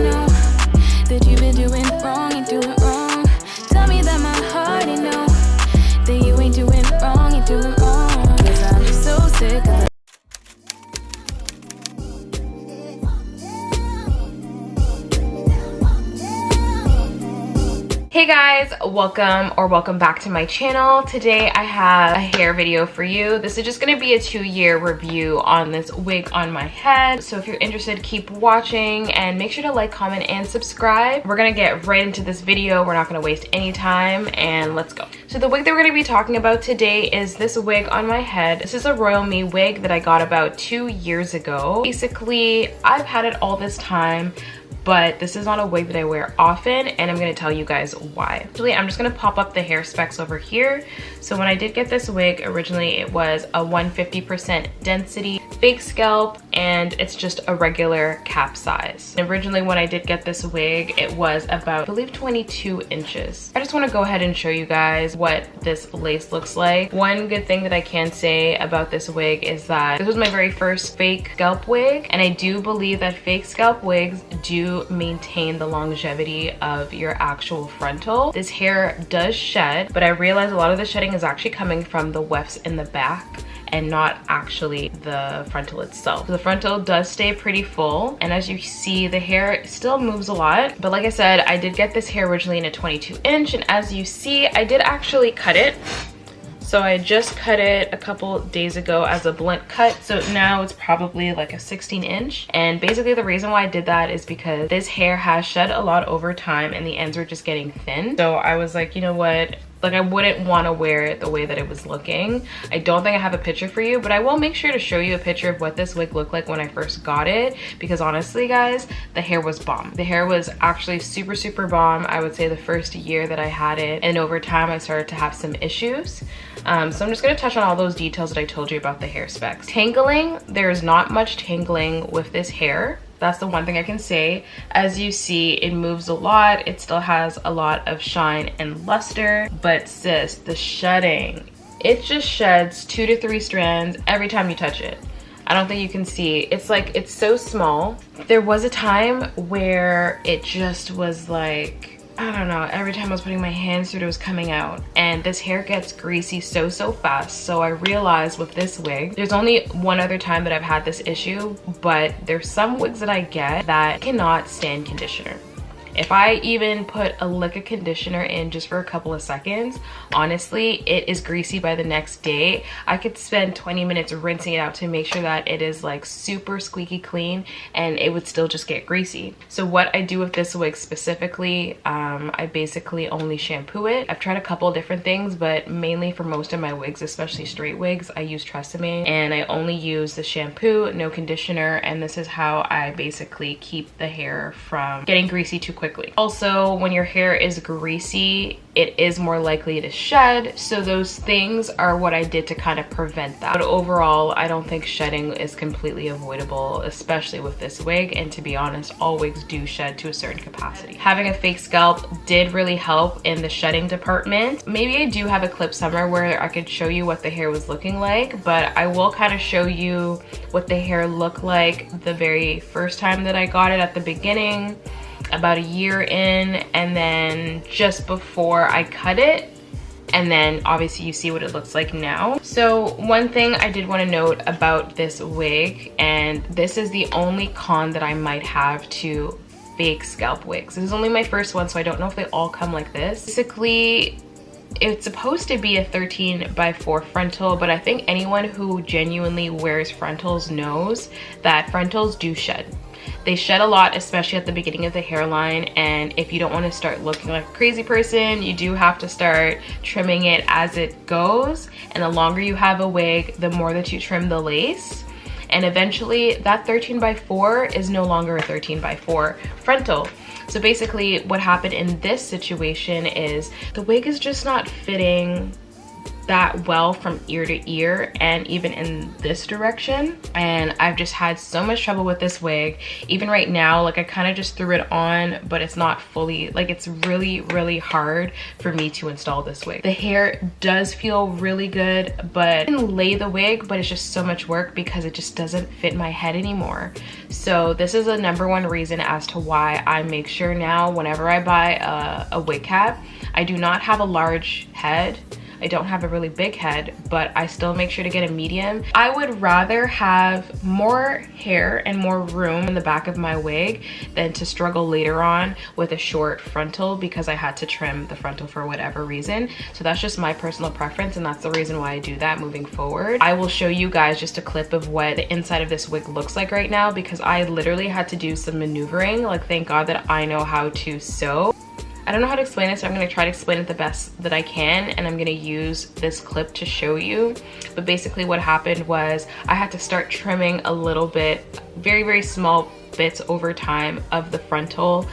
know that you've been doing wrong and doing wrong. Tell me that my heart ain't know that you ain't doing wrong, you're doing wrong. 'Cause I'm just so sick of Hey guys, welcome back to my channel. Today I have a hair video for you. This is just going to be a 2-year review on this wig on my head. So if you're interested, keep watching and make sure to like, comment, and subscribe. We're going to get right into this video. We're not going to waste any time and let's go. So the wig that we're going to be talking about today is this wig on my head. This is a Royalme wig that I got about 2 years ago. Basically, I've had it all this time, but this is not a wig that I wear often, and I'm gonna tell you guys why. Actually, I'm just gonna pop up the hair specs over here. So when I did get this wig, originally it was a 150% density fake scalp, and it's just a regular cap size. And originally when I did get this wig, it was about, I believe, 22 inches. I just wanna go ahead and show you guys what this lace looks like. One good thing that I can say about this wig is that this was my very first fake scalp wig, and I do believe that fake scalp wigs do maintain the longevity of your actual frontal. This hair does shed, but I realized a lot of the shedding is actually coming from the wefts in the back and not actually the frontal itself. The frontal does stay pretty full, and as you see, the hair still moves a lot. But like I said, I did get this hair originally in a 22 inch, and as you see, I did actually cut it. So I just cut it a couple days ago as a blunt cut. So now it's probably like a 16 inch. And basically the reason why I did that is because this hair has shed a lot over time and the ends were just getting thin. So I was like, you know what? Like, I wouldn't want to wear it the way that it was looking. I don't think I have a picture for you, but I will make sure to show you a picture of what this wig looked like when I first got it, because honestly guys, the hair was bomb. The hair was actually super bomb. I would say the first year that I had it, and over time I started to have some issues. So I'm just going to touch on all those details that I told you about the hair specs. Tangling, there's not much tangling with this hair. That's the one thing I can say. As you see, it moves a lot. It still has a lot of shine and luster, but sis, the shedding, it just sheds 2 to 3 strands every time you touch it. I don't think you can see. It's like, it's so small. There was a time where it just was like, I don't know, every time I was putting my hands through it, it was coming out. And this hair gets greasy so fast. So I realized with this wig, there's only one other time that I've had this issue, but there's some wigs that I get that cannot stand conditioner. If I even put a lick of conditioner in just for a couple of seconds, honestly, it is greasy by the next day. I could spend 20 minutes rinsing it out to make sure that it is like super squeaky clean, and it would still just get greasy. So what I do with this wig specifically, I basically only shampoo it. I've tried a couple of different things, but mainly for most of my wigs, especially straight wigs, I use Tresemme, and I only use the shampoo, no conditioner, and this is how I basically keep the hair from getting greasy too quickly. Also, when your hair is greasy, it is more likely to shed, so those things are what I did to kind of prevent that. But overall, I don't think shedding is completely avoidable, especially with this wig, and to be honest, all wigs do shed to a certain capacity. Having a fake scalp did really help in the shedding department. Maybe I do have a clip somewhere where I could show you what the hair was looking like, but I will kind of show you what the hair looked like the very first time that I got it at the beginning, about a year in, and then just before I cut it, and then obviously you see what it looks like now. So one thing I did want to note about this wig, and this is the only con that I might have to fake scalp wigs. This is only my first one, so I don't know if they all come like this. Basically, it's supposed to be a 13x4 frontal, but I think anyone who genuinely wears frontals knows that frontals do shed. They shed a lot, especially at the beginning of the hairline, and if you don't want to start looking like a crazy person, you do have to start trimming it as it goes, and the longer you have a wig, the more that you trim the lace, and eventually that 13x4 is no longer a 13x4 frontal. So basically what happened in this situation is the wig is just not fitting that well from ear to ear and even in this direction, and I've just had so much trouble with this wig. Even right now, like I kind of just threw it on, but it's not fully, like it's really hard for me to install this wig. The hair does feel really good, but I can lay the wig, but it's just so much work because it just doesn't fit my head anymore. So this is the #1 reason as to why I make sure now whenever I buy a wig cap, I do not have a large head. I don't have a really big head, but I still make sure to get a medium. I would rather have more hair and more room in the back of my wig than to struggle later on with a short frontal because I had to trim the frontal for whatever reason. So that's just my personal preference, and that's the reason why I do that moving forward. I will show you guys just a clip of what the inside of this wig looks like right now because I literally had to do some maneuvering. Like, thank God that I know how to sew. I don't know how to explain it, so I'm going to try to explain it the best that I can, and I'm going to use this clip to show you. But basically what happened was I had to start trimming a little bit, very small bits over time of the frontal,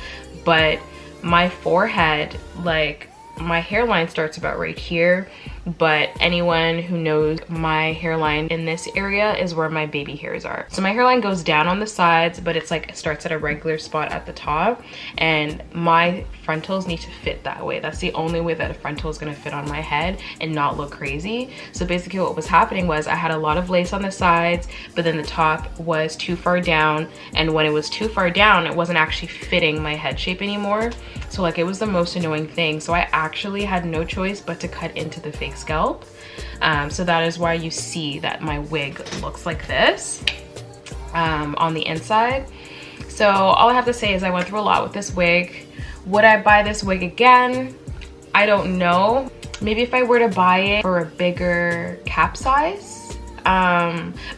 but my forehead, like my hairline starts about right here, but anyone who knows my hairline in this area is where my baby hairs are. So my hairline goes down on the sides, but it's like it starts at a regular spot at the top, and my frontals need to fit that way. That's the only way that a frontal is going to fit on my head and not look crazy. So basically what was happening was I had a lot of lace on the sides, but then the top was too far down, and when it was too far down, it wasn't actually fitting my head shape anymore. So like it was the most annoying thing. So I actually had no choice but to cut into the fake scalp. So that is why you see that my wig looks like this on the inside. So all I have to say is I went through a lot with this wig. Would I buy this wig again? I don't know. Maybe if I were to buy it for a bigger cap size.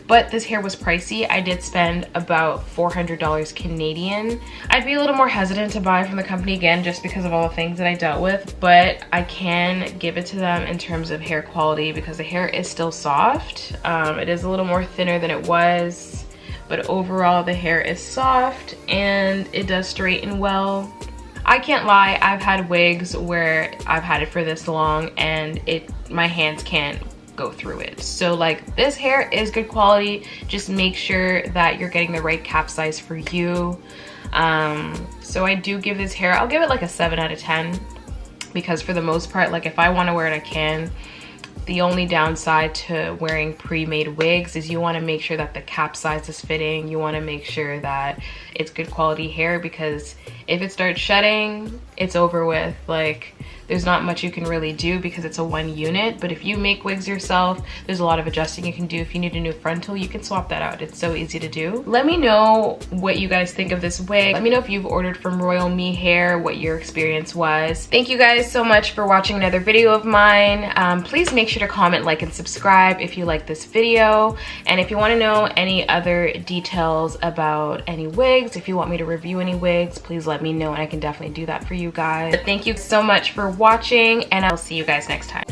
But this hair was pricey. I did spend about $400 Canadian. I'd be a little more hesitant to buy from the company again just because of all the things that I dealt with, but I can give it to them in terms of hair quality because the hair is still soft. It is a little more thinner than it was, but overall the hair is soft and it does straighten well. I can't lie, I've had wigs where I've had it for this long and my hands can't go through it. So like this hair is good quality. Just make sure that you're getting the right cap size for you. So I do give this hair, I'll give it like a 7 out of 10 because for the most part, like if I want to wear it, I can. The only downside to wearing pre-made wigs is you want to make sure that the cap size is fitting. You want to make sure that it's good quality hair because if it starts shedding, it's over with. Like there's not much you can really do because it's a 1 unit, but if you make wigs yourself, there's a lot of adjusting you can do. If you need a new frontal, you can swap that out. It's so easy to do. Let me know what you guys think of this wig. Let me know if you've ordered from Royalme Hair, what your experience was. Thank you guys so much for watching another video of mine. Please make sure to comment, like, and subscribe if you like this video. And if you want to know any other details about any wigs, if you want me to review any wigs, please let me know and I can definitely do that for you guys. But thank you so much for watching, and I'll see you guys next time.